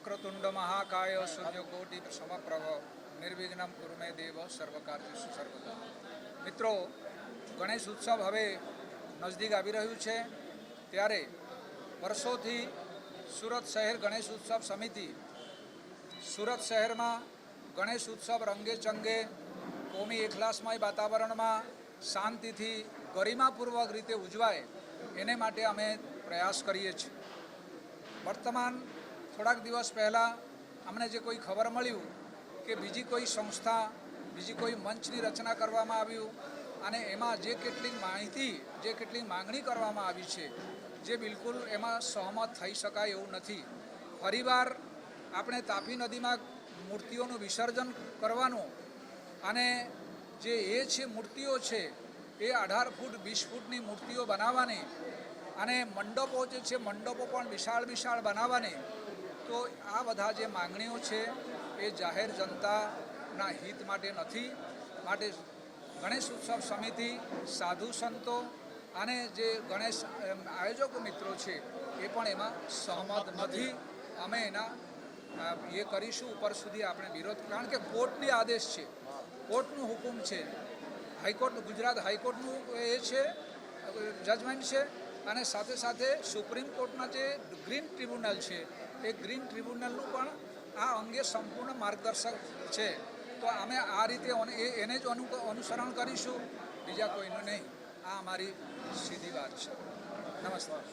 વક્રતુંડ મહાકાય સૂર્યકોટિ સમપ્રભ નિર્વિઘ્નમ કુરુ મે દેવ સર્વકાર્યેષુ સર્વદા. મિત્રો, ગણેશ ઉત્સવ હવે નજદીક આવી રહ્યું છે, ત્યારે વર્ષોથી સુરત શહેર ગણેશ ઉત્સવ સમિતિ સુરત શહેરમાં ગણેશ ઉત્સવ રંગે ચંગે કોમી એખલાસમય વાતાવરણમાં શાંતિથી ગરિમાપૂર્વક રીતે ઉજવાય એને માટે અમે પ્રયાસ કરીએ છીએ. વર્તમાન થોડાક દિવસ પહેલાં અમને જે કોઈ ખબર મળ્યું કે બીજી કોઈ સંસ્થા, બીજી કોઈ મંચની રચના કરવામાં આવ્યું અને એમાં જે કેટલીક માહિતી, જે કેટલીક માંગણી કરવામાં આવી છે, જે બિલકુલ એમાં સહમત થઈ શકાય એવું નથી. ફરીવાર આપણે તાપી નદીમાં મૂર્તિઓનું વિસર્જન કરવાનું અને જે એ છે મૂર્તિઓ છે એ 18 ફૂટ 20 ફૂટની મૂર્તિઓ બનાવવાની અને મંડપો જે છે મંડપો પણ વિશાળ બનાવવાની. તો આ બધા જે માંગણીઓ છે એ જાહેર જનતાના હિત માટે નથી. માટે ગણેશ ઉત્સવ સમિતિ, સાધુ સંતો અને જે ગણેશ આયોજકો મિત્રો છે એ પણ એમાં સહમત નથી. અમે એના એ કરીશું, ઉપર સુધી આપણે વિરોધ, કારણ કે કોર્ટની આદેશ છે, કોર્ટનું હુકુમ છે, હાઈકોર્ટ, ગુજરાત હાઈકોર્ટનું એ છે જજમેન્ટ છે અને સાથે સાથે સુપ્રીમ કોર્ટના જે ગ્રીન ટ્રિબ્યુનલ છે એ ગ્રીન ટ્રિબ્યુનલનું પણ આ અંગે સંપૂર્ણ માર્ગદર્શક છે. તો અમે આ રીતે એને જ અનુસરણ કરીશું, બીજા કોઈનું નહીં. આ અમારી સીધી વાત છે. નમસ્કાર.